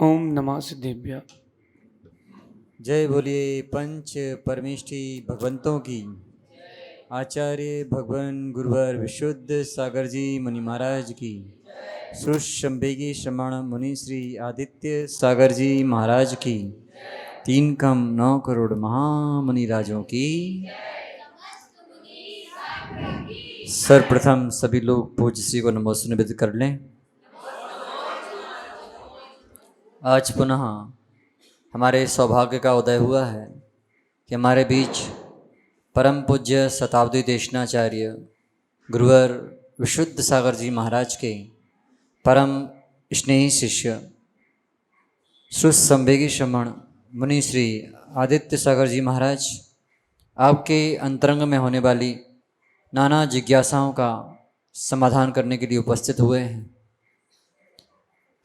ओम नमः सिद्धेभ्य। जय बोलिए पंच परमेष्ठी भगवंतों की। आचार्य भगवान गुरुवर विशुद्ध सागर जी मुनि महाराज की। श्रुशंबेगी श्रमण मुनि श्री आदित्य सागर जी महाराज की। 3 कम 9 करोड़ महामुनि राजों की। सर्वप्रथम सभी लोग पूज्य श्री को नमोस्तु निवेदित कर लें। आज पुनः हमारे सौभाग्य का उदय हुआ है कि हमारे बीच परम पूज्य शताब्दी देशनाचार्य गुरुवर विशुद्ध सागर जी महाराज के परम स्नेही शिष्य सुसंवेगी श्रमण मुनि श्री आदित्य सागर जी महाराज आपके अंतरंग में होने वाली नाना जिज्ञासाओं का समाधान करने के लिए उपस्थित हुए हैं।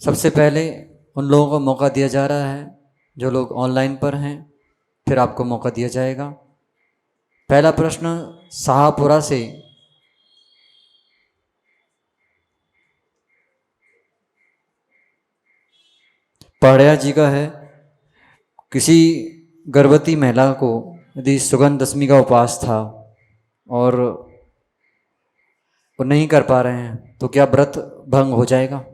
सबसे पहले उन लोगों को मौका दिया जा रहा है जो लोग ऑनलाइन पर हैं, फिर आपको मौका दिया जाएगा। पहला प्रश्न शाहपुरा से पहाड़िया जी का है। किसी गर्भवती महिला को यदि सुगंध दशमी का उपवास था और वो नहीं कर पा रहे हैं तो क्या व्रत भंग हो जाएगा?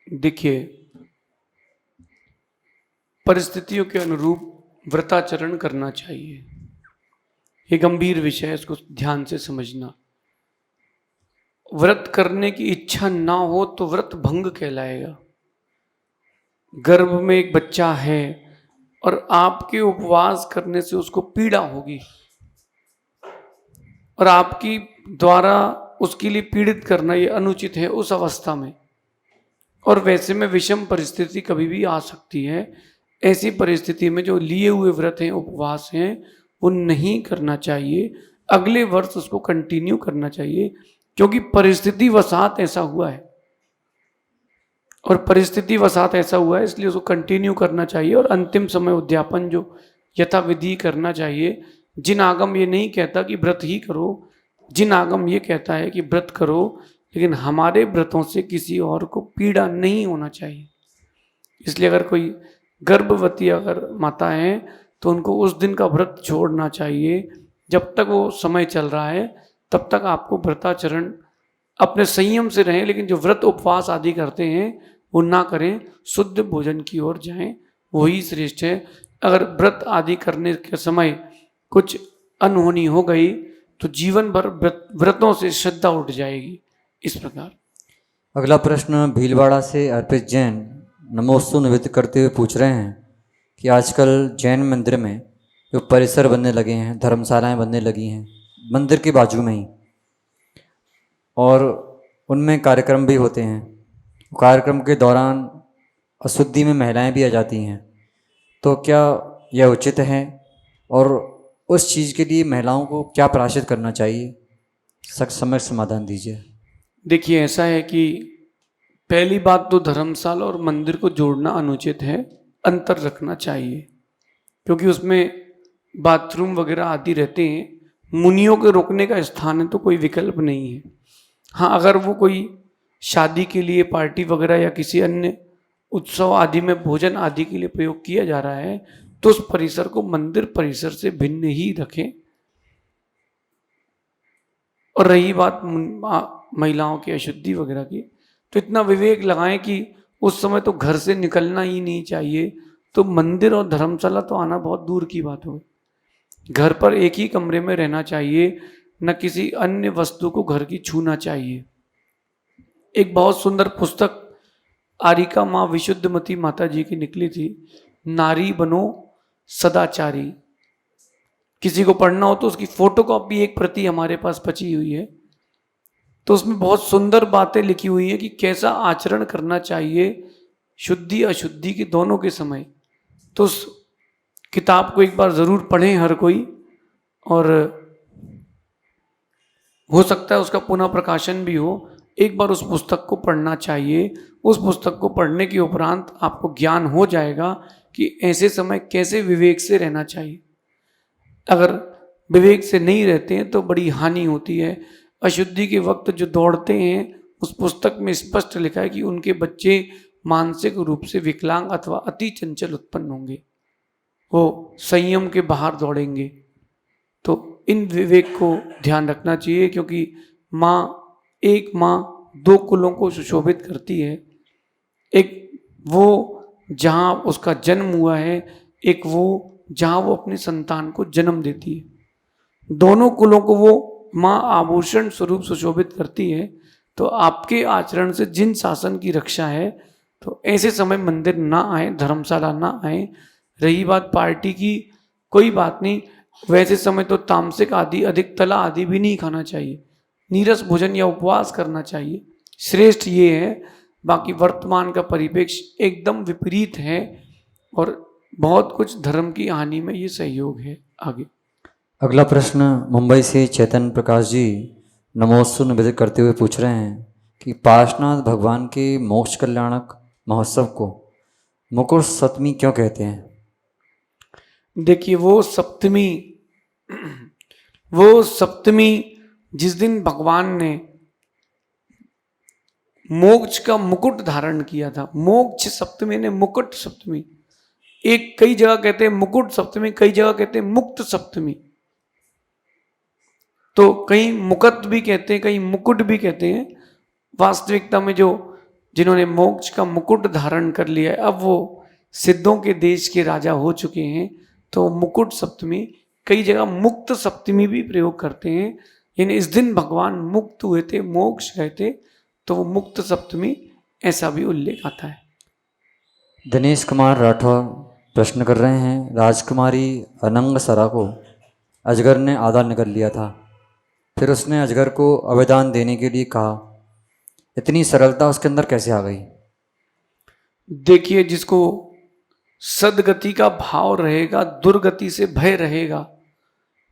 देखिए, परिस्थितियों के अनुरूप व्रताचरण करना चाहिए। ये गंभीर विषय है, इसको ध्यान से समझना। व्रत करने की इच्छा ना हो तो व्रत भंग कहलाएगा। गर्भ में एक बच्चा है और आपके उपवास करने से उसको पीड़ा होगी और आपकी द्वारा उसके लिए पीड़ित करना ये अनुचित है उस अवस्था में। और वैसे में विषम परिस्थिति कभी भी आ सकती है। ऐसी परिस्थिति में जो लिए हुए व्रत हैं, उपवास हैं, वो नहीं करना चाहिए। अगले वर्ष उसको कंटिन्यू करना चाहिए, क्योंकि परिस्थिति वसात ऐसा हुआ है और परिस्थिति वसात ऐसा हुआ है, इसलिए उसको कंटिन्यू करना चाहिए और अंतिम समय उद्यापन जो यथाविधि करना चाहिए। जिन आगम ये नहीं कहता कि व्रत ही करो, जिन आगम ये कहता है कि व्रत करो, लेकिन हमारे व्रतों से किसी और को पीड़ा नहीं होना चाहिए। इसलिए अगर कोई गर्भवती अगर माता है तो उनको उस दिन का व्रत छोड़ना चाहिए। जब तक वो समय चल रहा है तब तक आपको व्रताचरण अपने संयम से रहें, लेकिन जो व्रत उपवास आदि करते हैं वो ना करें, शुद्ध भोजन की ओर जाएं, वही श्रेष्ठ है। अगर व्रत आदि करने के समय कुछ अनहोनी हो गई तो जीवन भर व्रतों से श्रद्धा उठ जाएगी। इस प्रकार अगला प्रश्न भीलवाड़ा से अर्पित जैन नमोस्तु निवेदित करते हुए पूछ रहे हैं कि आजकल जैन मंदिर में जो परिसर बनने लगे हैं, धर्मशालाएं बनने लगी हैं मंदिर के बाजू में ही, और उनमें कार्यक्रम भी होते हैं। कार्यक्रम के दौरान अशुद्धि में महिलाएं भी आ जाती हैं, तो क्या यह उचित है और उस चीज़ के लिए महिलाओं को क्या प्रायश्चित करना चाहिए? समय समाधान दीजिए। देखिए, ऐसा है कि पहली बात तो धर्मशाला और मंदिर को जोड़ना अनुचित है, अंतर रखना चाहिए, क्योंकि उसमें बाथरूम वगैरह आदि रहते हैं। मुनियों के रुकने का स्थान है तो कोई विकल्प नहीं है। हाँ, अगर वो कोई शादी के लिए, पार्टी वगैरह या किसी अन्य उत्सव आदि में भोजन आदि के लिए प्रयोग किया जा रहा है तो उस परिसर को मंदिर परिसर से भिन्न ही रखें। और रही बात महिलाओं की अशुद्धि वगैरह की, तो इतना विवेक लगाएं कि उस समय तो घर से निकलना ही नहीं चाहिए, तो मंदिर और धर्मशाला तो आना बहुत दूर की बात हो। घर पर एक ही कमरे में रहना चाहिए, न किसी अन्य वस्तु को घर की छूना चाहिए। एक बहुत सुंदर पुस्तक आरिका माँ विशुद्धमती माता जी की निकली थी, नारी बनो सदाचारी। किसी को पढ़ना हो तो उसकी फोटोकॉपी एक प्रति हमारे पास बची हुई है, तो उसमें बहुत सुंदर बातें लिखी हुई है कि कैसा आचरण करना चाहिए शुद्धि अशुद्धि के दोनों के समय। तो उस किताब को एक बार जरूर पढ़ें हर कोई, और हो सकता है उसका पुनः प्रकाशन भी हो। एक बार उस पुस्तक को पढ़ना चाहिए। उस पुस्तक को पढ़ने के उपरांत आपको ज्ञान हो जाएगा कि ऐसे समय कैसे विवेक से रहना चाहिए। अगर विवेक से नहीं रहते हैं तो बड़ी हानि होती है। अशुद्धि के वक्त जो दौड़ते हैं, उस पुस्तक में स्पष्ट लिखा है कि उनके बच्चे मानसिक रूप से विकलांग अथवा अति चंचल उत्पन्न होंगे, वो संयम के बाहर दौड़ेंगे। तो इन विवेक को ध्यान रखना चाहिए, क्योंकि एक माँ दो कुलों को सुशोभित करती है। एक वो जहाँ उसका जन्म हुआ है, एक वो जहाँ वो अपने संतान को जन्म देती है। दोनों कुलों को वो माँ आभूषण स्वरूप सुशोभित करती है। तो आपके आचरण से जिन शासन की रक्षा है, तो ऐसे समय मंदिर ना आए, धर्मशाला ना आए। रही बात पार्टी की, कोई बात नहीं, वैसे समय तो तामसिक आदि, अधिक तला आदि भी नहीं खाना चाहिए, नीरस भोजन या उपवास करना चाहिए, श्रेष्ठ ये है। बाकी वर्तमान का परिप्रेक्ष्य एकदम विपरीत है और बहुत कुछ धर्म की हानि में ये सहयोग है। आगे अगला प्रश्न मुंबई से चैतन्य प्रकाश जी नमोस्तु निवेदित करते हुए पूछ रहे हैं कि पार्श्वनाथ भगवान के मोक्ष कल्याणक महोत्सव को मुकुट सप्तमी क्यों कहते हैं? देखिए, वो सप्तमी जिस दिन भगवान ने मोक्ष का मुकुट धारण किया था, मोक्ष सप्तमी ने मुकुट सप्तमी, एक कई जगह कहते हैं मुकुट सप्तमी, कई जगह कहते हैं मुक्त सप्तमी। तो कहीं मुकट भी कहते हैं, कहीं मुकुट भी कहते हैं। वास्तविकता में जो जिन्होंने मोक्ष का मुकुट धारण कर लिया है, अब वो सिद्धों के देश के राजा हो चुके हैं, तो मुकुट सप्तमी, कई जगह मुक्त सप्तमी भी प्रयोग करते हैं। यानी इस दिन भगवान मुक्त हुए थे, मोक्ष गए थे, तो वो मुक्त सप्तमी ऐसा भी उल्लेख आता है। दिनेश कुमार राठौर प्रश्न कर रहे हैं, राजकुमारी अनंगसरा को अजगर ने आधा निगल लिया था, फिर उसने अजगर को अवदान देने के लिए कहा, इतनी सरलता उसके अंदर कैसे आ गई? देखिए, जिसको सदगति का भाव रहेगा, दुर्गति से भय रहेगा,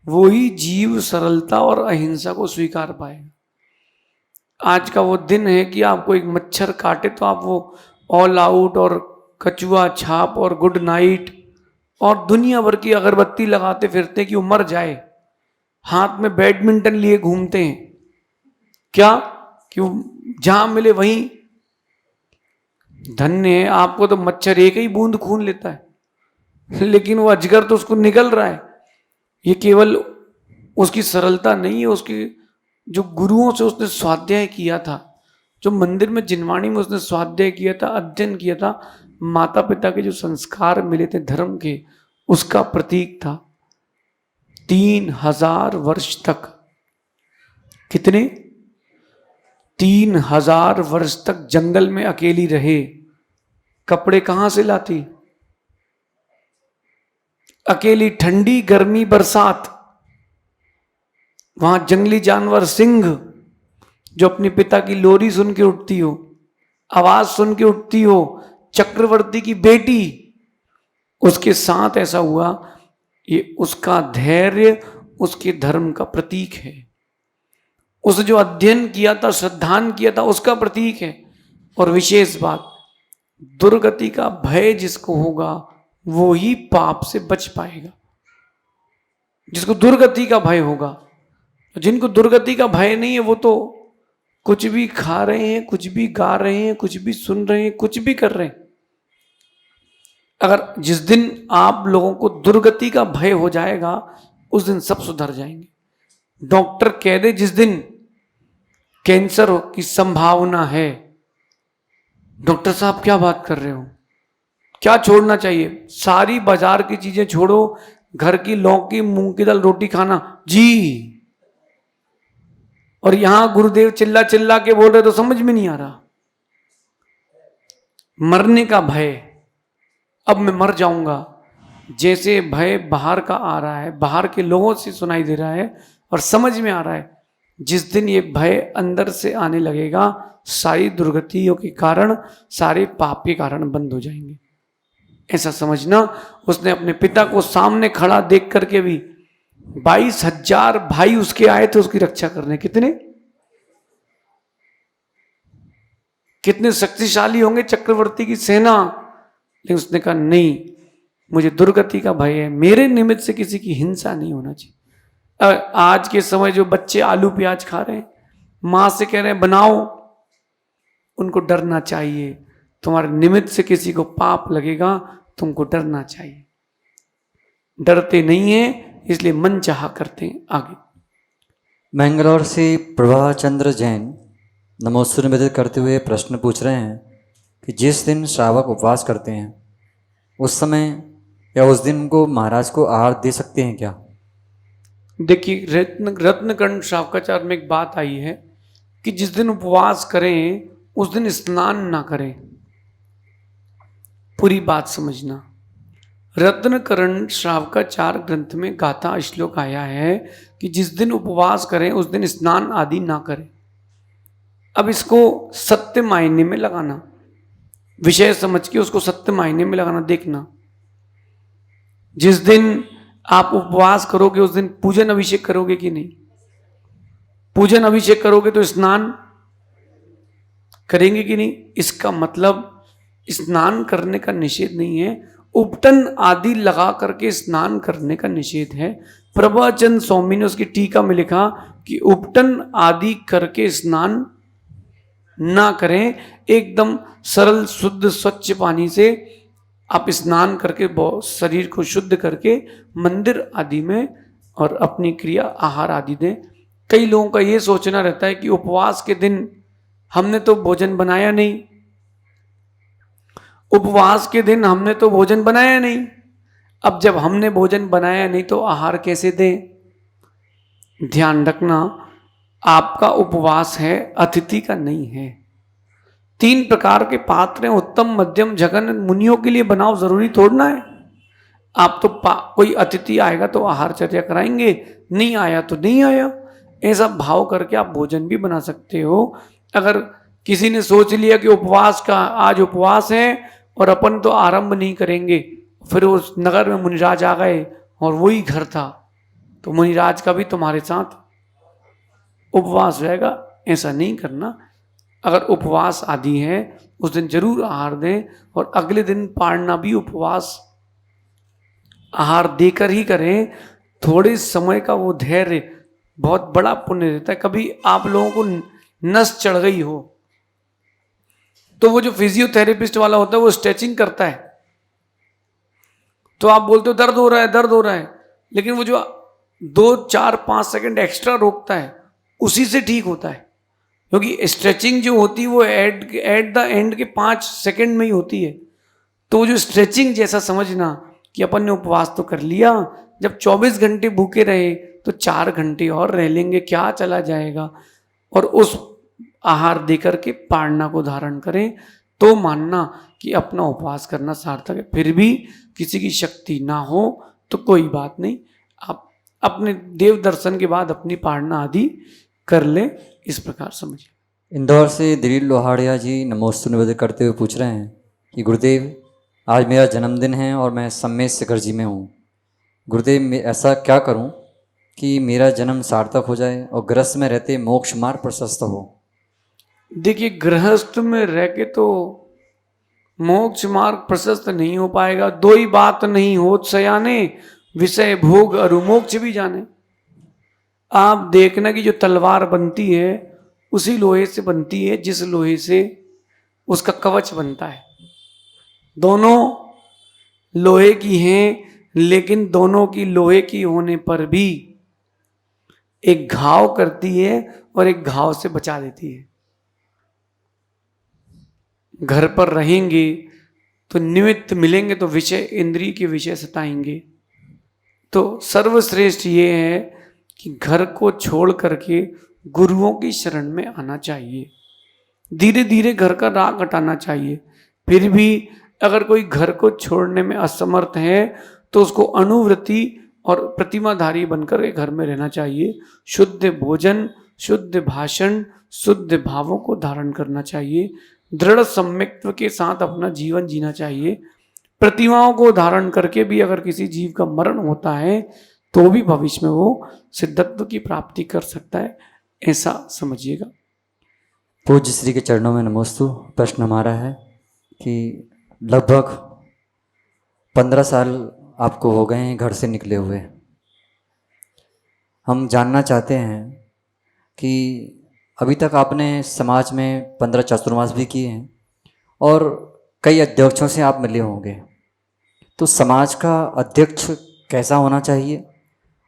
वो ही जीव सरलता और अहिंसा को स्वीकार पाएगा। आज का वो दिन है कि आपको एक मच्छर काटे तो आप वो ऑल आउट और कचुआ छाप और गुड नाइट और दुनिया भर की अगरबत्ती लगाते फिरते कि वो मर जाए, हाथ में बैडमिंटन लिए घूमते हैं, क्या कि वो जहां मिले वहीं। धन्य है, आपको तो मच्छर एक ही बूंद खून लेता है, लेकिन वो अजगर तो उसको निगल रहा है। ये केवल उसकी सरलता नहीं है, उसकी जो गुरुओं से उसने स्वाध्याय किया था, जो मंदिर में जिनवाणी में उसने स्वाध्याय किया था, अध्ययन किया था, माता पिता के जो संस्कार मिले थे धर्म के, उसका प्रतीक था। 3000 वर्ष तक, कितने 3000 वर्ष तक जंगल में अकेली रहे। कपड़े कहां से लाती? अकेली, ठंडी गर्मी बरसात, वहां जंगली जानवर सिंह जो अपने पिता की लोरी सुन के उठती हो, आवाज सुन के उठती हो, चक्रवर्ती की बेटी, उसके साथ ऐसा हुआ। ये उसका धैर्य, उसके धर्म का प्रतीक है। उसने जो अध्ययन किया था, श्रद्धान किया था, उसका प्रतीक है। और विशेष बात, दुर्गति का भय जिसको होगा वो ही पाप से बच पाएगा, जिसको दुर्गति का भय होगा। जिनको दुर्गति का भय नहीं है, वो तो कुछ भी खा रहे हैं, कुछ भी गा रहे हैं, कुछ भी सुन रहे हैं, कुछ भी कर रहे हैं। अगर जिस दिन आप लोगों को दुर्गति का भय हो जाएगा, उस दिन सब सुधर जाएंगे। डॉक्टर कह दे जिस दिन कैंसर की संभावना है, डॉक्टर साहब क्या बात कर रहे हो, क्या छोड़ना चाहिए? सारी बाजार की चीजें छोड़ो, घर की लौकी मूंग की दाल रोटी खाना जी। और यहां गुरुदेव चिल्ला चिल्ला के बोल रहे तो समझ में नहीं आ रहा। मरने का भय, अब मैं मर जाऊंगा, जैसे भय बाहर का आ रहा है, बाहर के लोगों से सुनाई दे रहा है और समझ में आ रहा है, जिस दिन ये भय अंदर से आने लगेगा, सारी दुर्गतियों के कारण, सारे पाप के कारण बंद हो जाएंगे। ऐसा समझना। उसने अपने पिता को सामने खड़ा देख करके भी 22,000 भाई उसके आए थे उसकी रक्षा करने। कितने शक्तिशाली होंगे चक्रवर्ती की सेना, लेकिन उसने कहा नहीं, मुझे दुर्गति का भय है, मेरे निमित्त से किसी की हिंसा नहीं होना चाहिए। आज के समय जो बच्चे आलू प्याज खा रहे हैं, माँ से कह रहे हैं बनाओ, उनको डरना चाहिए। तुम्हारे निमित्त से किसी को पाप लगेगा, तुमको डरना चाहिए। डरते नहीं है इसलिए मन चाहा करते हैं। आगे मैंगलोर से प्रभा चंद्र जैन नमोस्तु निवेदित करते हुए प्रश्न पूछ रहे हैं कि जिस दिन श्रावक उपवास करते हैं उस समय या उस दिन को महाराज को आहार दे सकते हैं क्या? देखिए, रत्नकर्ण शावकाचार्य में एक बात आई है कि जिस दिन उपवास करें उस दिन स्नान ना करें। पूरी बात समझना। रत्नकर्ण श्रावकाचार्य ग्रंथ में गाथा श्लोक आया है कि जिस दिन उपवास करें उस दिन स्नान आदि ना करें। अब इसको सत्य मायने में लगाना, विषय समझ के उसको सत्य मायने में लगाना। देखना, जिस दिन आप उपवास करोगे उस दिन पूजन अभिषेक करोगे कि नहीं? पूजन अभिषेक करोगे तो स्नान करेंगे कि नहीं? इसका मतलब स्नान करने का निषेध नहीं है, उपटन आदि लगा करके स्नान करने का निषेध है। प्रभाचंद स्वामी ने उसकी टीका में लिखा कि उपटन आदि करके स्नान ना करें, एकदम सरल शुद्ध स्वच्छ पानी से आप स्नान करके शरीर को शुद्ध करके मंदिर आदि में और अपनी क्रिया आहार आदि दें। कई लोगों का ये सोचना रहता है कि उपवास के दिन हमने तो भोजन बनाया नहीं, उपवास के दिन हमने तो भोजन बनाया नहीं, अब जब हमने भोजन बनाया नहीं तो आहार कैसे दें? ध्यान रखना, आपका उपवास है, अतिथि का नहीं है। 3 प्रकार के पात्र हैं, उत्तम मध्यम जघन। मुनियों के लिए बनाओ, जरूरी थोड़ना है। आप तो कोई अतिथि आएगा तो आहार चर्चा कराएंगे, नहीं आया तो नहीं आया, ऐसा भाव करके आप भोजन भी बना सकते हो। अगर किसी ने सोच लिया कि उपवास का आज उपवास है और अपन तो आरंभ नहीं करेंगे, फिर उस नगर में मुनिराज आ गए और वही घर था, तो मुनिराज का भी तुम्हारे साथ उपवास रहेगा, ऐसा नहीं करना। अगर उपवास आदि है उस दिन जरूर आहार दें, और अगले दिन पाड़ना भी उपवास आहार देकर ही करें। थोड़े समय का वो धैर्य बहुत बड़ा पुण्य देता है। कभी आप लोगों को नस चढ़ गई हो तो वो जो फिजियोथेरेपिस्ट वाला होता है वो स्ट्रेचिंग करता है, तो आप बोलते हो दर्द हो रहा है, दर्द हो रहा है, लेकिन वो जो 2 4 5 सेकंड एक्स्ट्रा रोकता है उसी से ठीक होता है। क्योंकि स्ट्रेचिंग जो होती है वो एट द एंड के 5 सेकंड में ही होती है। तो जो स्ट्रेचिंग जैसा समझना कि अपन ने उपवास तो कर लिया, जब 24 घंटे भूखे रहे तो 4 घंटे और रह लेंगे, क्या चला जाएगा, और उस आहार देकर के पाड़ना को धारण करें तो मानना कि अपना उपवास करना सार्थक है। फिर भी किसी की शक्ति ना हो तो कोई बात नहीं, आप अपने देव दर्शन के बाद अपनी पाड़ना आदि कर ले, इस प्रकार समझिए। इंदौर से दिलीप लोहाड़िया जी नमोस्तु निवेदित करते हुए पूछ रहे हैं कि गुरुदेव, आज मेरा जन्मदिन है और मैं सम्मेद शिखर जी में हूँ। गुरुदेव, मैं ऐसा क्या करूँ कि मेरा जन्म सार्थक हो जाए और गृहस्थ में रहते मोक्ष मार्ग प्रशस्त हो? देखिए, गृहस्थ में रह के तो मोक्ष मार्ग प्रशस्त नहीं हो पाएगा। 2 ही बात नहीं होत सयाने, विषय भोग अरु मोक्ष भी जाने। आप देखना कि जो तलवार बनती है उसी लोहे से बनती है जिस लोहे से उसका कवच बनता है। दोनों लोहे की हैं, लेकिन दोनों की लोहे की होने पर भी एक घाव करती है और एक घाव से बचा देती है। घर पर रहेंगे तो निमित्त मिलेंगे तो विषय इंद्रिय के विषय सताएंगे। तो सर्वश्रेष्ठ ये है कि घर को छोड़ करके गुरुओं की शरण में आना चाहिए। धीरे धीरे घर का राग हटाना चाहिए। फिर भी अगर कोई घर को छोड़ने में असमर्थ है तो उसको अनुवृत्ति और प्रतिमाधारी बनकर के घर में रहना चाहिए। शुद्ध भोजन, शुद्ध भाषण, शुद्ध भावों को धारण करना चाहिए। दृढ़ सम्यक्त्व के साथ अपना जीवन जीना चाहिए। प्रतिमाओं को धारण करके भी अगर किसी जीव का मरण होता है तो भी भविष्य में वो सिद्धत्व की प्राप्ति कर सकता है, ऐसा समझिएगा। पूज्य श्री के चरणों में नमोस्तु। प्रश्न हमारा है कि लगभग 15 साल आपको हो गए हैं घर से निकले हुए। हम जानना चाहते हैं कि अभी तक आपने समाज में 15 चातुर्मास भी किए हैं और कई अध्यक्षों से आप मिले होंगे, तो समाज का अध्यक्ष कैसा होना चाहिए?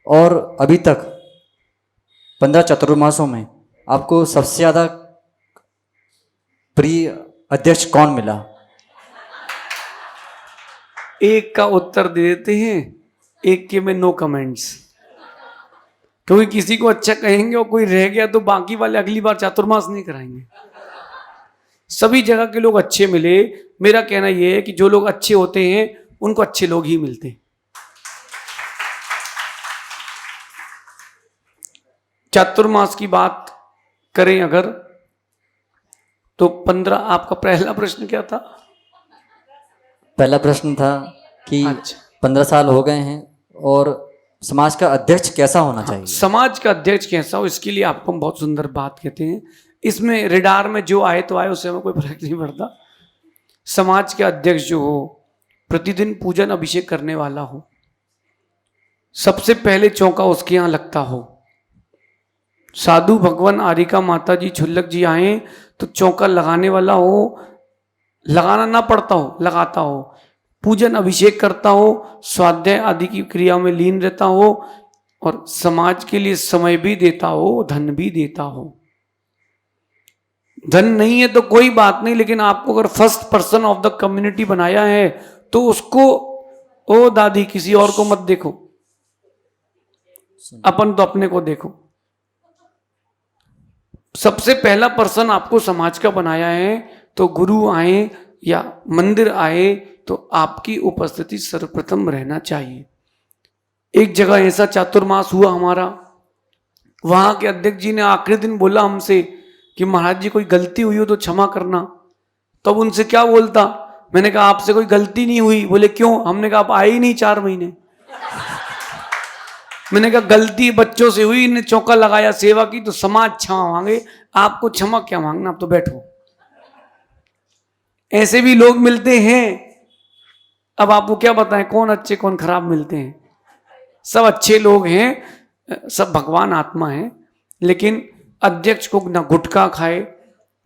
और अभी तक 15 चतुर्मासों में आपको सबसे ज़्यादा प्रिय अध्यक्ष कौन मिला? एक का उत्तर दे देते हैं, एक के में नो कमेंट्स, क्योंकि किसी को अच्छा कहेंगे और कोई रह गया तो बाकी वाले अगली बार चातुर्मास नहीं कराएंगे। सभी जगह के लोग अच्छे मिले। मेरा कहना यह है कि जो लोग अच्छे होते हैं उनको अच्छे लोग ही मिलते हैं। चातुर्मास की बात करें अगर, तो 15, आपका पहला प्रश्न क्या था? पहला प्रश्न था कि अच्छा। 15 साल हो गए हैं और समाज का अध्यक्ष कैसा होना चाहिए? समाज का अध्यक्ष कैसा हो, इसके लिए आपको हम बहुत सुंदर बात कहते हैं। इसमें रिडार में जो आए तो आए, उससे हमें कोई फर्क नहीं पड़ता। समाज के अध्यक्ष जो हो, प्रतिदिन पूजन अभिषेक करने वाला हो, सबसे पहले चौका उसके यहाँ लगता हो। साधु भगवान आरिका माता जी छुल्लक जी आए तो चौका लगाने वाला हो, लगाना ना पड़ता हो, लगाता हो, पूजन अभिषेक करता हो, स्वाध्याय आदि की क्रिया में लीन रहता हो और समाज के लिए समय भी देता हो, धन भी देता हो। धन नहीं है तो कोई बात नहीं, लेकिन आपको अगर first person of the community बनाया है तो उसको, ओ दादी किसी और को मत देखो, अपन तो अपने को देखो। सबसे पहला पर्सन आपको समाज का बनाया है, तो गुरु आए या मंदिर आए तो आपकी उपस्थिति सर्वप्रथम रहना चाहिए। एक जगह ऐसा चातुर्मास हुआ हमारा, वहां के अध्यक्ष जी ने आखिरी दिन बोला हमसे कि महाराज जी कोई गलती हुई हो तो क्षमा करना। तब उनसे क्या बोलता, मैंने कहा आपसे कोई गलती नहीं हुई। बोले क्यों? हमने कहा आप आए ही नहीं 4 महीने। मैंने कहा गलती बच्चों से हुई, इन्हें चौका लगाया, सेवा की, तो समाज क्षमा मांगे, आपको क्षमा क्या मांगना, आप तो बैठो। ऐसे भी लोग मिलते हैं। अब आपको क्या बताएं कौन अच्छे कौन खराब मिलते हैं? सब अच्छे लोग हैं, सब भगवान आत्मा है, लेकिन अध्यक्ष को ना गुटखा खाए,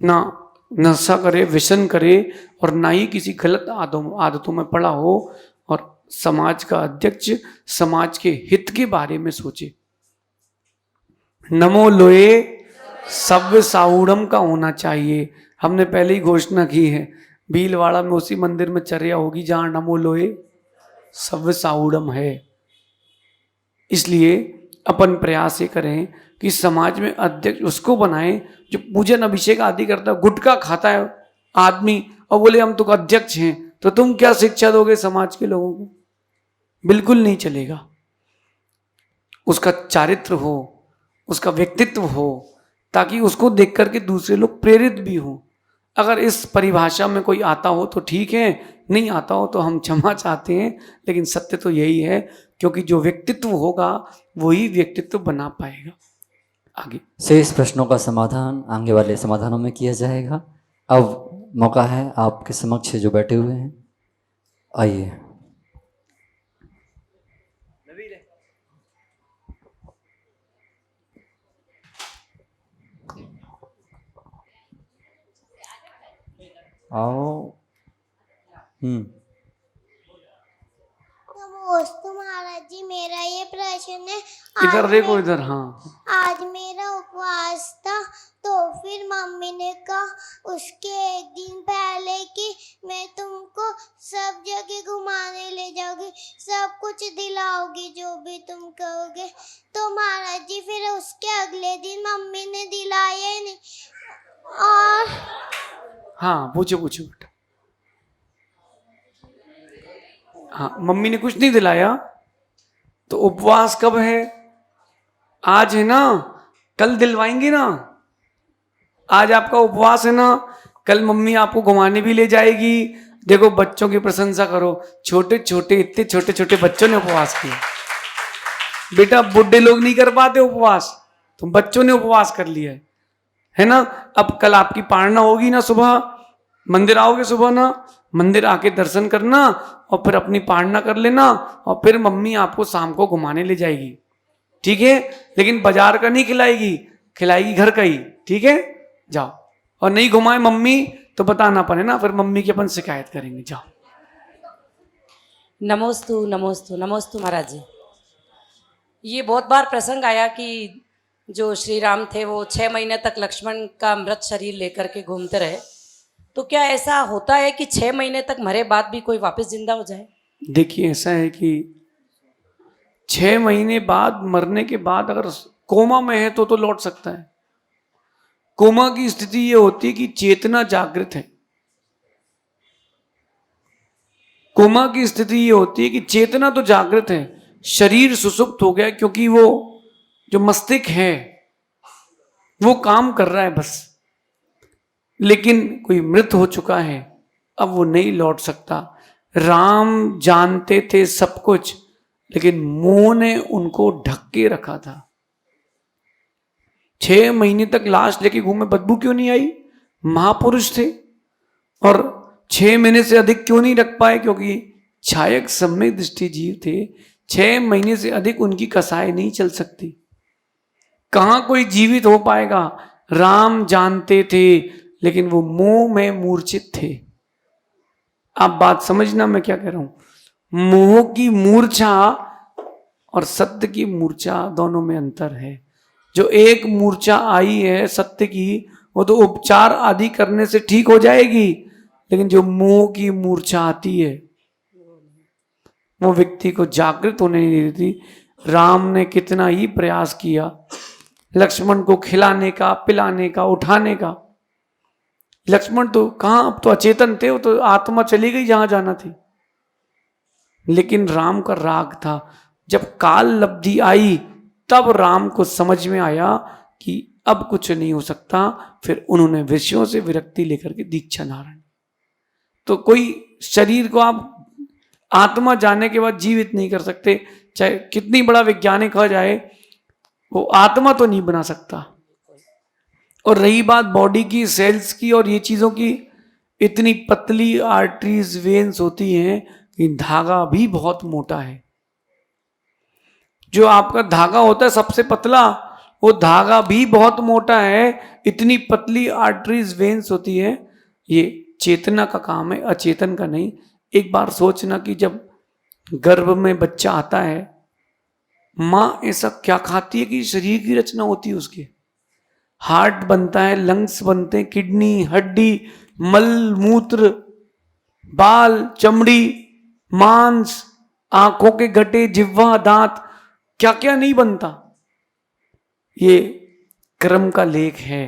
ना नशा करे, व्यसन करे, और ना ही किसी गलत आदतों में पड़ा हो, और समाज का अध्यक्ष समाज के हित के बारे में सोचे। नमो लोए सव्य साहुड़म का होना चाहिए। हमने पहले ही घोषणा की है, भीलवाड़ा में उसी मंदिर में चर्या होगी जहां नमो लोए सव्य साहुड़म है। इसलिए अपन प्रयास ये करें कि समाज में अध्यक्ष उसको बनाएं जो पूजन अभिषेक आदि करता है। गुटखा खाता है आदमी और बोले हम तो अध्यक्ष हैं, तो तुम क्या शिक्षा दोगे समाज के लोगों को? बिल्कुल नहीं चलेगा। उसका चारित्र हो, उसका व्यक्तित्व हो, ताकि उसको देख करके दूसरे लोग प्रेरित भी हो। अगर इस परिभाषा में कोई आता हो तो ठीक है, नहीं आता हो तो हम क्षमा चाहते हैं, लेकिन सत्य तो यही है, क्योंकि जो व्यक्तित्व होगा वही व्यक्तित्व बना पाएगा आगे। शेष प्रश्नों का समाधान आगे वाले समाधानों में किया जाएगा। अब मौका है आपके समक्ष जो बैठे हुए हैं, आइए। आओ। नमस्ते महाराज जी, मेरा ये प्रश्न है। इधर देखो, इधर। हाँ, आज मेरा उपवास था, तो फिर मम्मी ने कहा उसके एक दिन पहले कि मैं तुमको सब जगह घुमाने ले जाऊंगी, सब कुछ दिलाओगी जो भी तुम कहोगे। तो महाराज जी फिर उसके अगले दिन मम्मी ने दिलाया ही नहीं। और हाँ, पूछो पूछो बेटा। हाँ, मम्मी ने कुछ नहीं दिलाया तो उपवास कब है? आज है ना, कल दिलवाएंगे ना। आज आपका उपवास है ना, कल मम्मी आपको घुमाने भी ले जाएगी। देखो बच्चों की प्रशंसा करो, छोटे छोटे, इतने छोटे छोटे बच्चों ने उपवास किया। बेटा बुढ़े लोग नहीं कर पाते उपवास, तो बच्चों ने उपवास कर लिया है ना। अब कल आपकी पारणा होगी ना, सुबह मंदिर आओगे, सुबह ना मंदिर आके दर्शन करना और फिर अपनी पारणा कर लेना, और फिर मम्मी आपको शाम को घुमाने ले जाएगी, ठीक है। लेकिन बाजार का नहीं खिलाएगी, खिलाएगी घर का ही, ठीक है। जाओ, और नहीं घुमाए मम्मी तो बताना पड़े ना, फिर मम्मी की अपन शिकायत करेंगे। जाओ। नमोस्तु नमोस्तु नमोस्तु महाराज जी। ये बहुत बार प्रसंग आया कि जो श्री राम थे वो 6 महीने तक लक्ष्मण का मृत शरीर लेकर के घूमते रहे। तो क्या ऐसा होता है कि 6 महीने तक मरे बाद भी कोई वापस जिंदा हो जाए? देखिए ऐसा है कि 6 महीने बाद मरने के बाद अगर कोमा में है तो लौट सकता है। कोमा की स्थिति ये होती है कि चेतना जागृत है। कोमा की स्थिति ये होती है कि चेतना तो जागृत है, शरीर सुसुप्त हो गया, क्योंकि वो जो मस्तिष्क है वो काम कर रहा है बस, लेकिन कोई मृत हो चुका है, अब वो नहीं लौट सकता। राम जानते थे सब कुछ, लेकिन मोह ने उनको ढक के रखा था। 6 महीने तक लाश लेके घूमे, बदबू क्यों नहीं आई? महापुरुष थे। और 6 महीने से अधिक क्यों नहीं रख पाए? क्योंकि छायक सम्यक दृष्टि जीव थे। 6 महीने से अधिक उनकी कसाई नहीं चल सकती। कहां कोई जीवित हो पाएगा? राम जानते थे, लेकिन वो मोह में मूर्छित थे। आप बात समझना मैं क्या कह रहा हूं। मोह की मूर्छा और सत्य की मूर्छा दोनों में अंतर है। जो एक मूर्छा आई है सत्य की, वो तो उपचार आदि करने से ठीक हो जाएगी, लेकिन जो मोह की मूर्छा आती है वो व्यक्ति को जागृत होने नहीं देती। राम ने कितना ही प्रयास किया लक्ष्मण को खिलाने का, पिलाने का, उठाने का। लक्ष्मण तो कहां, अब तो अचेतन थे, वो तो आत्मा चली गई जहां जाना थी। लेकिन राम का राग था। जब काल लब्धि आई तब राम को समझ में आया कि अब कुछ नहीं हो सकता। फिर उन्होंने विषयों से विरक्ति लेकर के दीक्षा नारायण। तो कोई शरीर को आप आत्मा जाने के बाद जीवित नहीं कर सकते, चाहे कितनी बड़ा वैज्ञानिक हो जाए, वो आत्मा तो नहीं बना सकता। और रही बात बॉडी की, सेल्स की और ये चीजों की, इतनी पतली आर्टरीज, वेन्स होती हैं कि धागा भी बहुत मोटा है। जो आपका धागा होता है सबसे पतला, वो धागा भी बहुत मोटा है। इतनी पतली आर्टरीज, वेन्स होती है। ये चेतना का काम है, अचेतन का नहीं। एक बार सोचना कि जब गर्भ में बच्चा आता है, माँ ऐसा क्या खाती है कि शरीर की रचना होती है उसके। हार्ट बनता है, लंग्स बनते हैं, किडनी, हड्डी, मल मूत्र, बाल, चमड़ी, मांस, आंखों के गटे, जिह्वा, दांत, क्या क्या नहीं बनता। ये कर्म का लेख है।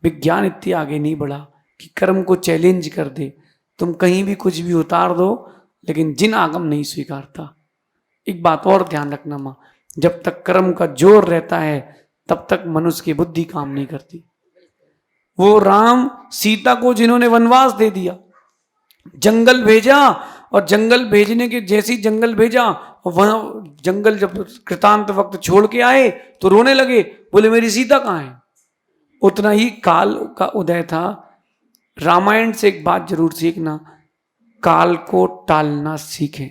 विज्ञान इतनी आगे नहीं बढ़ा कि कर्म को चैलेंज कर दे। तुम कहीं भी कुछ भी उतार दो, लेकिन जिन आगम नहीं स्वीकारता। एक बात और ध्यान रखना माँ, जब तक कर्म का जोर रहता है तब तक मनुष्य की बुद्धि काम नहीं करती। वो राम सीता को जिन्होंने वनवास दे दिया, जंगल भेजा, और जंगल भेजने के जैसी जंगल भेजा, वहां जंगल जब कृतांत वक्त छोड़ के आए तो रोने लगे, बोले मेरी सीता कहाँ है। उतना ही काल का उदय था। रामायण से एक बात जरूर सीखना, काल को टालना सीखें।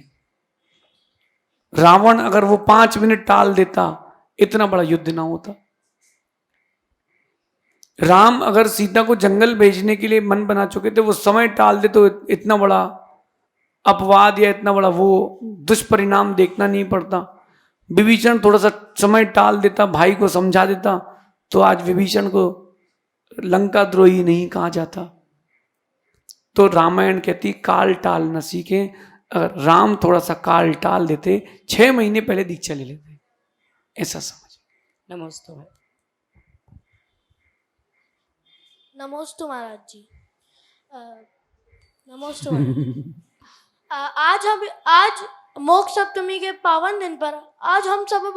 रावण अगर वो 5 मिनट टाल देता, इतना बड़ा युद्ध ना होता। राम अगर सीता को जंगल भेजने के लिए मन बना चुके थे, वो समय टाल दे तो इतना बड़ा अपवाद या इतना बड़ा वो दुष्परिणाम देखना नहीं पड़ता। विभीषण थोड़ा सा समय टाल देता, भाई को समझा देता, तो आज विभीषण को लंका द्रोही नहीं कहा जाता। तो रामायण कहती काल टाल न सीखे। अगर राम थोड़ा सा काल टाल देते, 6 महीने पहले दीक्षा ले लेते, ऐसा समझ। नमस्ते। नमोस्तु महाराज जी। नमोस्तु महाराज। आज मोक्ष सप्तमी के पावन दिन पर आज हम सब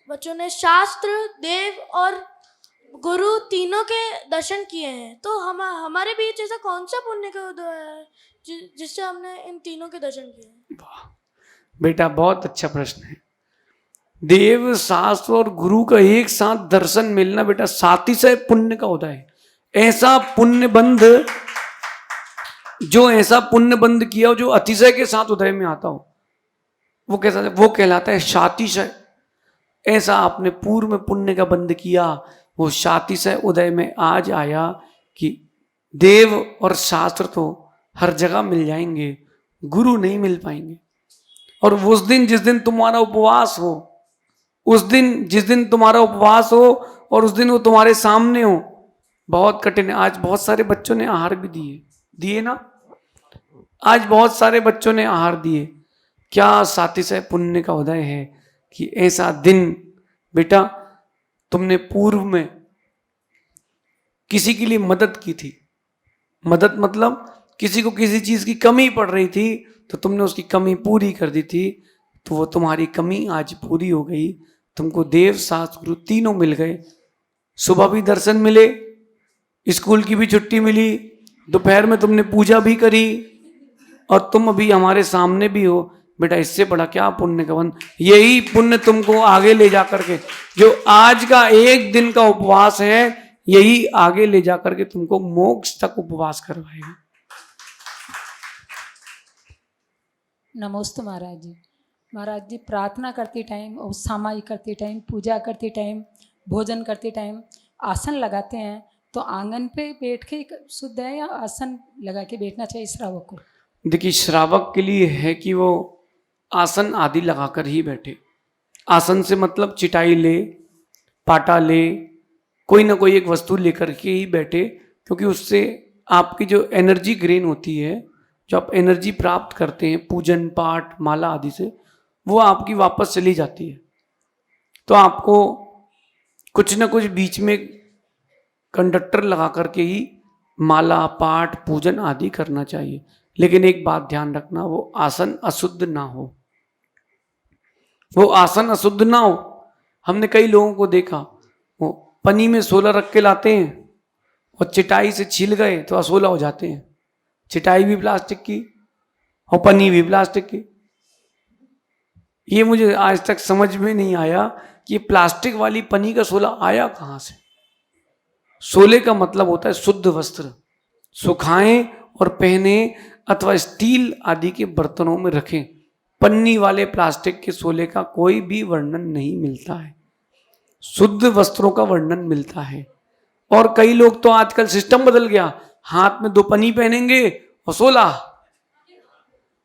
बच्चों ने शास्त्र, देव और गुरु तीनों के दर्शन किए हैं। तो हमारे बीच ऐसा कौन सा पुण्य का उदय है जिससे हमने इन तीनों के दर्शन किए हैं? बेटा बहुत अच्छा प्रश्न है। देव, शास्त्र और गुरु का एक साथ दर्शन मिलना बेटा सातिशय पुण्य का उदय है। ऐसा पुण्य बंध, जो ऐसा पुण्य बंध किया हो जो अतिशय के साथ उदय में आता हो, वो कैसा, वो कहलाता है शातिशय। ऐसा आपने पूर्व में पुण्य का बंध किया वो शातिशय उदय में आज आया कि देव और शास्त्र तो हर जगह मिल जाएंगे, गुरु नहीं मिल पाएंगे। और उस दिन जिस दिन तुम्हारा उपवास हो, उस दिन जिस दिन तुम्हारा उपवास हो और उस दिन वो तुम्हारे सामने हो, बहुत कठिन है। आज बहुत सारे बच्चों ने आहार भी दिए ना, आज बहुत सारे बच्चों ने आहार दिए। क्या सातिशय पुण्य का उदय है कि ऐसा दिन बेटा तुमने पूर्व में किसी के लिए मदद की थी। मदद मतलब किसी को किसी चीज की कमी पड़ रही थी तो तुमने उसकी कमी पूरी कर दी थी, तो वो तुम्हारी कमी आज पूरी हो गई। तुमको देव शास्त्र गुरु तीनों मिल गए। सुबह भी दर्शन मिले, स्कूल की भी छुट्टी मिली, दोपहर में तुमने पूजा भी करी और तुम अभी हमारे सामने भी हो। बेटा इससे बड़ा क्या पुण्य का बंध। यही पुण्य तुमको आगे ले जा करके, जो आज का एक दिन का उपवास है, यही आगे ले जा करके तुमको मोक्ष तक उपवास करवाएगा। नमोस्तु महाराज जी। महाराज जी, प्रार्थना करते टाइम और सामाई करते टाइम, पूजा करते टाइम, भोजन करते टाइम आसन लगाते हैं तो आंगन पे बैठ के शुद्ध है या आसन लगा के बैठना चाहिए श्रावक को? देखिए, श्रावक के लिए है कि वो आसन आदि लगाकर ही बैठे। आसन से मतलब चिटाई ले, पाटा ले, कोई ना कोई एक वस्तु लेकर के ही बैठे, क्योंकि उससे आपकी जो एनर्जी ग्रेन होती है, जो आप एनर्जी प्राप्त करते हैं पूजन पाठ माला आदि से, वो आपकी वापस चली जाती है। तो आपको कुछ ना कुछ बीच में कंडक्टर लगा करके ही माला पाठ पूजन आदि करना चाहिए। लेकिन एक बात ध्यान रखना, वो आसन अशुद्ध ना हो, वो आसन अशुद्ध ना हो। हमने कई लोगों को देखा, वो पनी में सोला रख के लाते हैं और चिटाई से छील गए तो असोला हो जाते हैं। चिटाई भी प्लास्टिक की और पनी भी प्लास्टिक की। ये मुझे आज तक समझ में नहीं आया कि प्लास्टिक वाली पनी का सोला आया कहाँ से। सोले का मतलब होता है शुद्ध वस्त्र, सुखाएं और पहने अथवा स्टील आदि के बर्तनों में रखें। पन्नी वाले प्लास्टिक के सोले का कोई भी वर्णन नहीं मिलता है, शुद्ध वस्त्रों का वर्णन मिलता है। और कई लोग तो आजकल सिस्टम बदल गया, हाथ में 2 पन्नी पहनेंगे और सोला,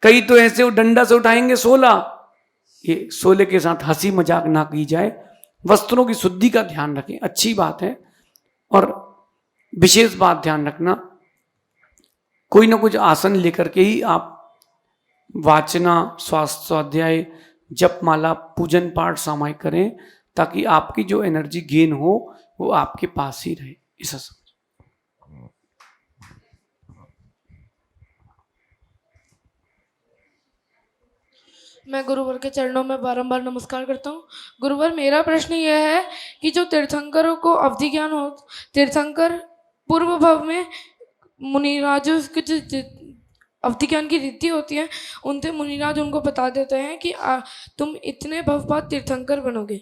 कई तो ऐसे डंडा से उठाएंगे सोला। ये सोले के साथ हंसी मजाक ना की जाए, वस्त्रों की शुद्धि का ध्यान रखें, अच्छी बात है। और विशेष बात ध्यान रखना, कोई ना कुछ आसन लेकर के ही आप वाचना स्वाध्याय जप माला पूजन पाठ सामायिक करें, ताकि आपकी जो एनर्जी गेन हो वो आपके पास ही रहे। ऐसा समझ। मैं गुरुवर के चरणों में बारंबार नमस्कार करता हूँ। गुरुवर, मेरा प्रश्न यह है कि जो तीर्थंकरों को अवधि ज्ञान हो, तीर्थंकर पूर्व भाव में मुनिराजों की जो अवधि ज्ञान की रीति होती है, उनसे मुनिराज उनको बता देते हैं कि तुम इतने भव बाद तीर्थंकर बनोगे।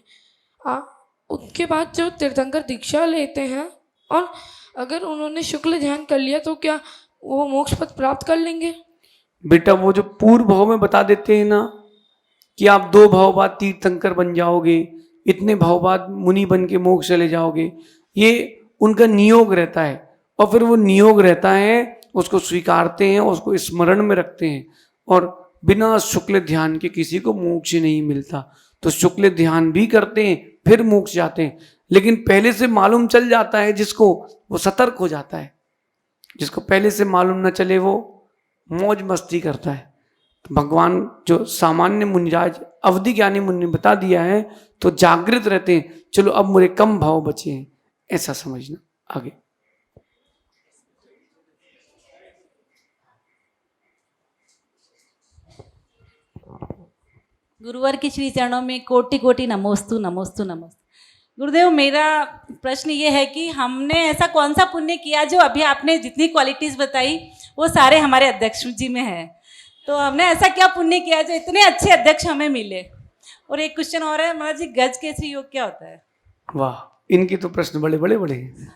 उसके बाद जो तीर्थंकर दीक्षा लेते हैं और अगर उन्होंने शुक्ल ध्यान कर लिया तो क्या वो मोक्ष पद प्राप्त कर लेंगे? बेटा, वो जो पूर्व भाव में बता देते हैं ना कि आप 2 भाव बाद तीर्थंकर बन जाओगे, इतने भाव बाद मुनि बन के मोक्ष चले जाओगे, ये उनका नियोग रहता है। और फिर वो नियोग रहता है, उसको स्वीकारते हैं, उसको स्मरण में रखते हैं। और बिना शुक्ल ध्यान के किसी को मोक्ष नहीं मिलता। तो शुक्ल ध्यान भी करते हैं फिर मोक्ष जाते हैं। लेकिन पहले से मालूम चल जाता है जिसको, वो सतर्क हो जाता है। जिसको पहले से मालूम न चले वो मौज मस्ती करता है। तो भगवान जो सामान्य मुनिराज अवधि ज्ञानी मुनि ने बता दिया है तो जागृत रहते हैं, चलो अब मेरे कम भाव बचे हैं, ऐसा समझना। आगे गुरुवर के श्री चरणों में कोटि कोटि नमोस्तु नमोस्तु नमोस्तु। गुरुदेव, मेरा प्रश्न ये है कि हमने ऐसा कौन सा पुण्य किया जो अभी आपने जितनी क्वालिटीज़ बताई वो सारे हमारे अध्यक्ष जी में है। तो हमने ऐसा क्या पुण्य किया जो इतने अच्छे अध्यक्ष हमें मिले? और एक क्वेश्चन और है महाराज जी, गज केसरी योग क्या होता है? वाह, इनके तो प्रश्न बड़े बड़े बड़े हैं।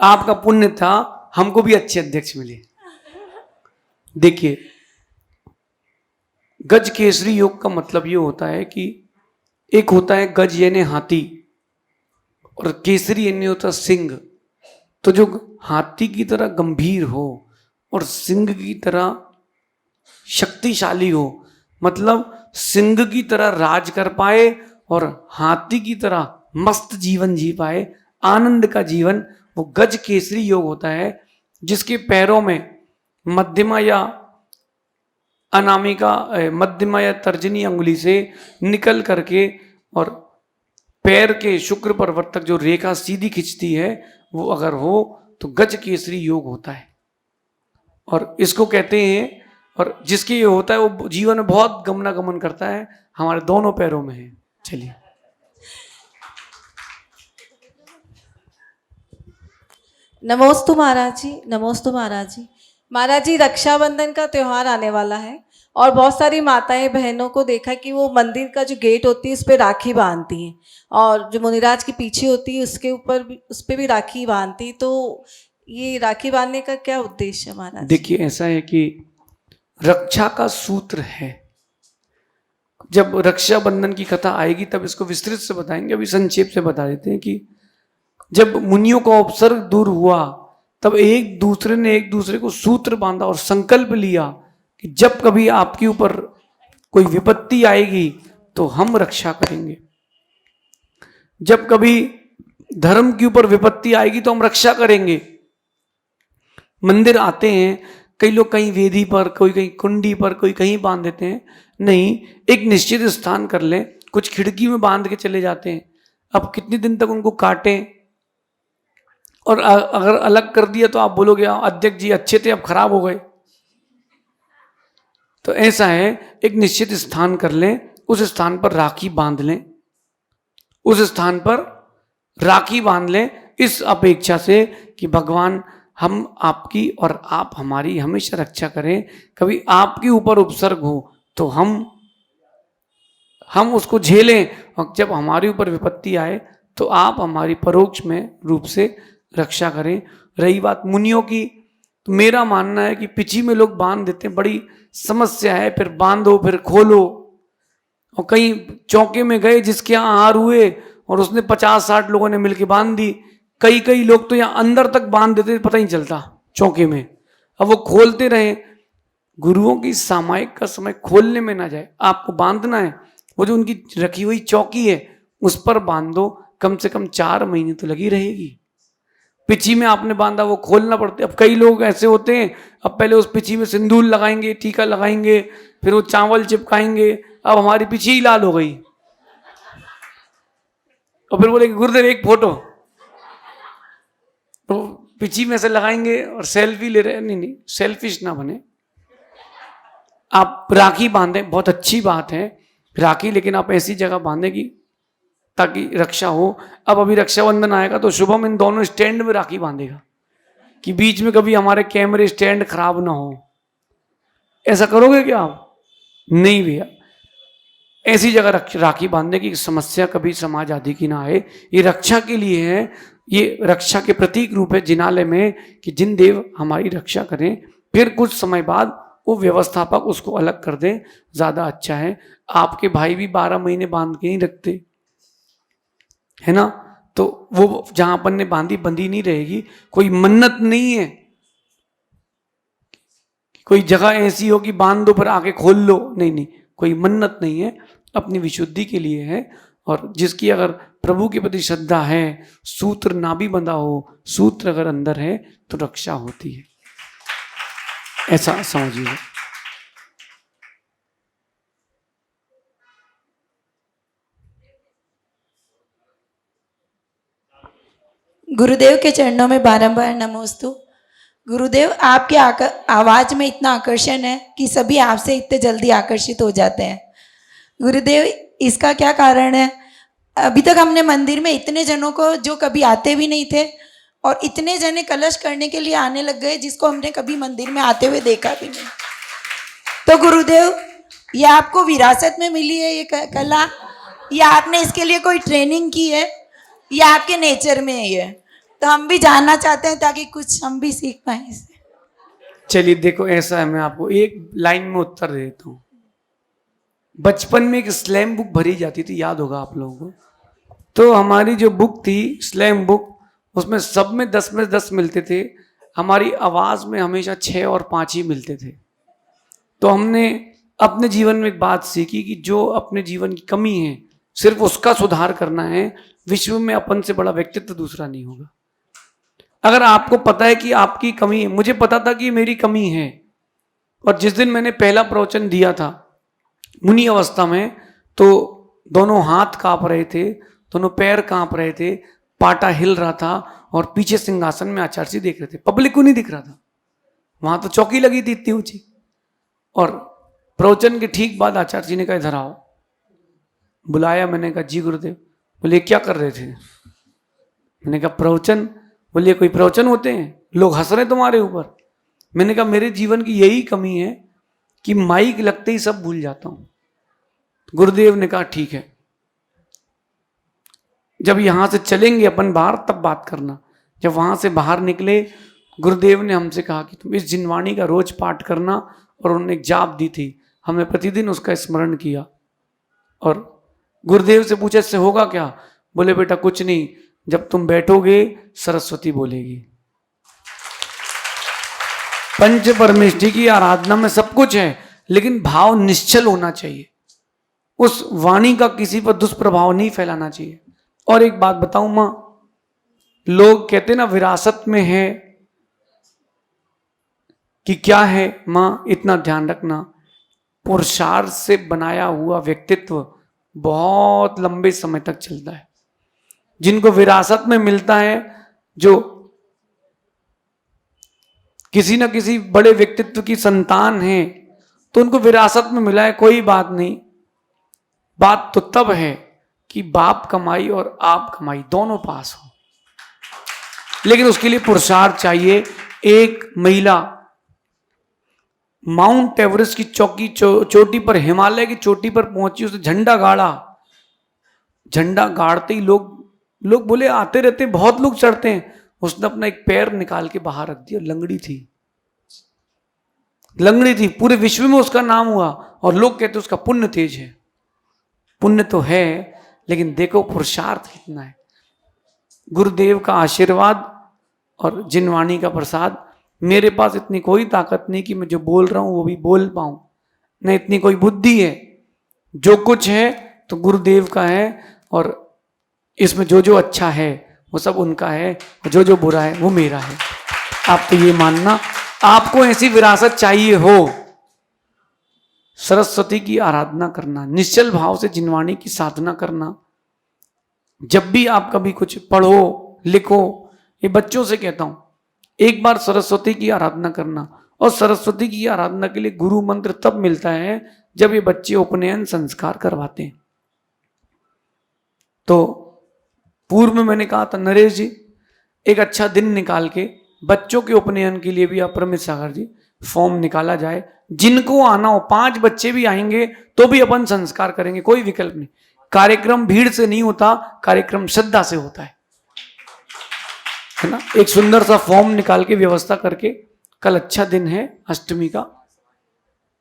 आपका पुण्य था, हमको भी अच्छे अध्यक्ष मिले। देखिए, गज केसरी योग का मतलब ये होता है कि एक होता है गज यानी हाथी और केसरी यानी होता सिंह। तो जो हाथी की तरह गंभीर हो और सिंह की तरह शक्तिशाली हो, मतलब सिंह की तरह राज कर पाए और हाथी की तरह मस्त जीवन जी पाए, आनंद का जीवन, वो गज केसरी योग होता है। जिसके पैरों में मध्यमा या अनामिका, मध्यमा या तर्जनी अंगुली से निकल करके और पैर के शुक्र पर्वत तक जो रेखा सीधी खिंचती है, वो अगर हो तो गज केसरी योग होता है। और इसको कहते हैं, और जिसके ये होता है वो जीवन में बहुत गमनागमन करता है, हमारे दोनों पैरों में है। चलिए। नमोस्तु महाराज जी, नमोस्तु महाराज जी। महाराज जी, रक्षाबंधन का त्यौहार आने वाला है और बहुत सारी माताएं बहनों को देखा कि वो मंदिर का जो गेट होती है उस पर राखी बांधती हैं, और जो मुनिराज के पीछे होती है उसके ऊपर भी, उस पर भी राखी बांधती। तो ये राखी बांधने का क्या उद्देश्य है महाराज? देखिए, ऐसा है कि रक्षा का सूत्र है। जब रक्षाबंधन की कथा आएगी तब इसको विस्तृत से बताएंगे, अभी संक्षेप से बता देते हैं कि जब मुनियों का उपसर्ग दूर हुआ तब एक दूसरे ने एक दूसरे को सूत्र बांधा और संकल्प लिया कि जब कभी आपके ऊपर कोई विपत्ति आएगी तो हम रक्षा करेंगे, जब कभी धर्म के ऊपर विपत्ति आएगी तो हम रक्षा करेंगे। मंदिर आते हैं, कई लोग कहीं वेदी पर, कोई कहीं कुंडी पर, कोई कहीं बांध देते हैं। नहीं, एक निश्चित स्थान कर लें, कुछ खिड़की में बांध के चले जाते हैं। अब कितने दिन तक उनको काटें, और अगर अलग कर दिया तो आप बोलोगे अध्यक्ष जी अच्छे थे अब खराब हो गए। तो ऐसा है, एक निश्चित स्थान कर लें, उस स्थान पर राखी बांध लें, उस स्थान पर राखी बांध लें, इस अपेक्षा से कि भगवान हम आपकी और आप हमारी हमेशा रक्षा करें। कभी आपके ऊपर उपसर्ग हो तो हम उसको झेलें, और जब हमारे ऊपर विपत्ति आए तो आप हमारी परोक्ष में रूप से रक्षा करें। रही बात मुनियों की, तो मेरा मानना है कि पिछी में लोग बांध देते हैं, बड़ी समस्या है, फिर बांधो फिर खोलो। और कहीं चौके में गए जिसके यहाँ आहार हुए और उसने 50-60 लोगों ने मिलकर बांध दी। कई लोग तो यहाँ अंदर तक बांध देते, पता ही चलता चौके में, अब वो खोलते रहे। गुरुओं की सामायिक का समय खोलने में ना जाए, आपको बांधना है, वो जो उनकी रखी हुई चौकी है उस पर बांध दो, कम से कम 4 महीने तो लगी रहेगी। पिछी में आपने बांधा, वो खोलना पड़ता है। अब कई लोग ऐसे होते हैं, अब पहले उस पिछी में सिंदूर लगाएंगे, टीका लगाएंगे, फिर वो चावल चिपकाएंगे, अब हमारी पिछी ही लाल हो गई, और फिर बोले गुरुदेव एक फोटो, तो पिछी में से लगाएंगे और सेल्फी ले रहे। नहीं, सेल्फिश ना बने। आप राखी बांधें, बहुत अच्छी बात है राखी, लेकिन आप ऐसी जगह बांधें कि ताकि रक्षा हो। अब अभी रक्षाबंधन आएगा तो शुभम इन दोनों स्टैंड में राखी बांधेगा कि बीच में कभी हमारे कैमरे स्टैंड खराब ना हो। ऐसा करोगे क्या आप? नहीं भैया, ऐसी जगह राखी बांधने की समस्या कभी समाज आदि की ना आए। ये रक्षा के लिए है, ये रक्षा के प्रतीक रूप है जिनालय में कि जिन देव हमारी रक्षा करें। फिर कुछ समय बाद वो व्यवस्थापक उसको अलग कर दे, ज्यादा अच्छा है। आपके भाई भी 12 महीने बांध के नहीं रखते है ना, तो वो जहां अपन ने बांधी बंधी नहीं रहेगी। कोई मन्नत नहीं है, कोई जगह ऐसी हो कि बांध दो फिर आके खोल लो, नहीं, कोई मन्नत नहीं है, अपनी विशुद्धि के लिए है। और जिसकी अगर प्रभु के प्रति श्रद्धा है, सूत्र ना भी बंधा हो, सूत्र अगर अंदर है तो रक्षा होती है, ऐसा समझिए। गुरुदेव के चरणों में बारंबार नमोस्तु। गुरुदेव, आपकी आवाज़ में इतना आकर्षण है कि सभी आपसे इतने जल्दी आकर्षित हो जाते हैं। गुरुदेव, इसका क्या कारण है? अभी तक हमने मंदिर में इतने जनों को जो कभी आते भी नहीं थे और इतने जने कलश करने के लिए आने लग गए जिसको हमने कभी मंदिर में आते हुए देखा भी नहीं। तो गुरुदेव, ये आपको विरासत में मिली है ये कला, या आपने इसके लिए कोई ट्रेनिंग की है, या आपके नेचर में है ये? तो हम भी जानना चाहते हैं ताकि कुछ हम भी सीख पाए इससे। चलिए देखो, ऐसा है, मैं आपको एक लाइन में उत्तर दे देता हूँ। बचपन में एक स्लैम बुक भरी जाती थी, याद होगा आप लोगों को, तो हमारी जो बुक थी स्लैम बुक, उसमें सब में 10 में 10 मिलते थे, हमारी आवाज में हमेशा 6 और 5 ही मिलते थे। तो हमने अपने जीवन में एक बात सीखी कि जो अपने जीवन की कमी है सिर्फ उसका सुधार करना है, विश्व में अपन से बड़ा व्यक्तित्व दूसरा नहीं होगा। अगर आपको पता है कि आपकी कमी है, मुझे पता था कि मेरी कमी है, और जिस दिन मैंने पहला प्रवचन दिया था मुनि अवस्था में, तो दोनों हाथ कांप रहे थे, दोनों पैर कांप रहे थे, पाटा हिल रहा था, और पीछे सिंहासन में आचार्य जी देख रहे थे, पब्लिक को नहीं दिख रहा था, वहां तो चौकी लगी थी इतनी ऊंची। और प्रवचन के ठीक बाद आचार्य जी ने कहा इधर आओ, बुलाया। मैंने कहा जी गुरुदेव। बोले क्या कर रहे थे? मैंने कहा प्रवचन। बोले कोई प्रवचन होते हैं, लोग हंस रहे तुम्हारे ऊपर। मैंने कहा मेरे जीवन की यही कमी है कि माइक लगते ही सब भूल जाता हूं। गुरुदेव ने कहा ठीक है, जब यहां से चलेंगे अपन बाहर तब बात करना। जब वहां से बाहर निकले, गुरुदेव ने हमसे कहा कि तुम इस जिनवाणी का रोज पाठ करना, और उन्होंने एक जाप दी थी, हमने प्रतिदिन उसका स्मरण किया। और गुरुदेव से पूछा इससे होगा क्या? बोले बेटा कुछ नहीं, जब तुम बैठोगे सरस्वती बोलेगी। पंच परमेष्ठी की आराधना में सब कुछ है, लेकिन भाव निश्चल होना चाहिए, उस वाणी का किसी पर दुष्प्रभाव नहीं फैलाना चाहिए। और एक बात बताऊं मां, लोग कहते ना विरासत में है कि क्या है मां, इतना ध्यान रखना, पुरुषार्थ से बनाया हुआ व्यक्तित्व बहुत लंबे समय तक चलता है। जिनको विरासत में मिलता है, जो किसी न किसी बड़े व्यक्तित्व की संतान है, तो उनको विरासत में मिला है, कोई बात नहीं। बात तो तब है कि बाप कमाई और आप कमाई दोनों पास हो, लेकिन उसके लिए पुरुषार्थ चाहिए। एक महिला माउंट एवरेस्ट की चोटी पर, हिमालय की चोटी पर पहुंची, उसने झंडा गाड़ा। झंडा गाड़ते ही लोग बोले आते रहते, बहुत लोग चढ़ते हैं। उसने अपना एक पैर निकाल के बाहर रख दिया, लंगड़ी थी, पूरे विश्व में उसका नाम हुआ, और लोग कहते उसका पुण्य तेज है। पुण्य तो है, लेकिन देखो पुरुषार्थ कितना है। गुरुदेव का आशीर्वाद और जिनवाणी का प्रसाद। मेरे पास इतनी कोई ताकत नहीं कि मैं जो बोल रहा हूं वो भी बोल पाऊं, न इतनी कोई बुद्धि है। जो कुछ है तो गुरुदेव का है, और इसमें जो जो अच्छा है वो सब उनका है, और जो जो बुरा है वो मेरा है। आप तो ये मानना, आपको ऐसी विरासत चाहिए हो, सरस्वती की आराधना करना, निश्चल भाव से जिनवाणी की साधना करना। जब भी आप कभी कुछ पढ़ो लिखो, ये बच्चों से कहता हूं, एक बार सरस्वती की आराधना करना। और सरस्वती की आराधना के लिए गुरु मंत्र तब मिलता है जब ये बच्चे उपनयन संस्कार करवाते हैं। तो पूर्व में मैंने कहा था नरेश जी, एक अच्छा दिन निकाल के बच्चों के उपनयन के लिए भी आप परमित सागर जी फॉर्म निकाला जाए। जिनको आना हो, 5 बच्चे भी आएंगे तो भी अपन संस्कार करेंगे, कोई विकल्प नहीं। कार्यक्रम भीड़ से नहीं होता, कार्यक्रम श्रद्धा से होता है ना। एक सुंदर सा फॉर्म निकाल के व्यवस्था करके, कल अच्छा दिन है अष्टमी का,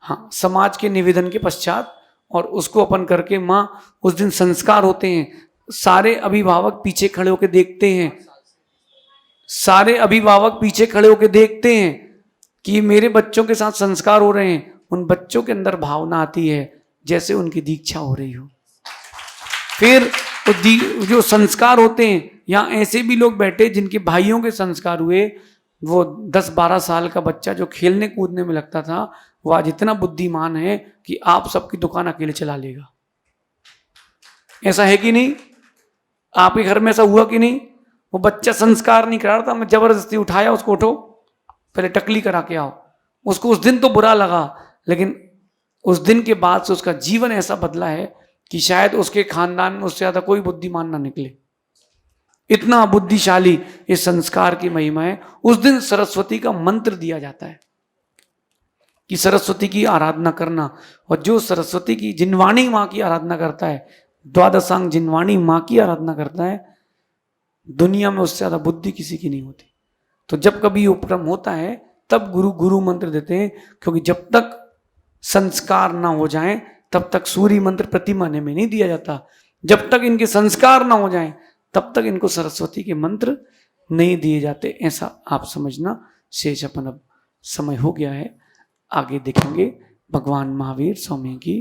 हाँ, समाज के निवेदन के पश्चात, और उसको अपन करके माँ उस दिन संस्कार होते हैं। सारे अभिभावक पीछे खड़े होकर देखते हैं, सारे अभिभावक पीछे खड़े होकर देखते हैं कि मेरे बच्चों के साथ संस्कार हो रहे हैं। उन बच्चों के अंदर भावना आती है जैसे उनकी दीक्षा हो रही हो। फिर जो संस्कार होते हैं, यहाँ ऐसे भी लोग बैठे जिनके भाइयों के संस्कार हुए। वो 10-12 साल का बच्चा जो खेलने कूदने में लगता था, वो आज इतना बुद्धिमान है कि आप सबकी दुकान अकेले चला लेगा। ऐसा है कि नहीं? आपके घर में ऐसा हुआ कि नहीं? वो बच्चा संस्कार नहीं करा था, मैं जबरदस्ती उठाया उसको, उठो पहले टकली करा के आओ। उसको उस दिन तो बुरा लगा, लेकिन उस दिन के बाद से उसका जीवन ऐसा बदला है कि शायद उसके खानदान में उससे ज्यादा कोई बुद्धिमान ना निकले। इतना बुद्धिशाली इस संस्कार की महिमा है। उस दिन सरस्वती का मंत्र दिया जाता है कि सरस्वती की आराधना करना, और जो सरस्वती की जिनवाणी माँ की आराधना करता है, द्वादशांग जिनवाणी माँ की आराधना करता है, दुनिया में उससे ज्यादा बुद्धि किसी की नहीं होती। तो जब कभी उपक्रम होता है तब गुरु मंत्र देते हैं, क्योंकि जब तक संस्कार ना हो जाए तब तक सूर्य मंत्र प्रतिमाने में नहीं दिया जाता। जब तक इनके संस्कार ना हो जाएं तब तक इनको सरस्वती के मंत्र नहीं दिए जाते, ऐसा आप समझना। शेष अपन अब समय हो गया है, आगे देखेंगे। भगवान महावीर स्वामी की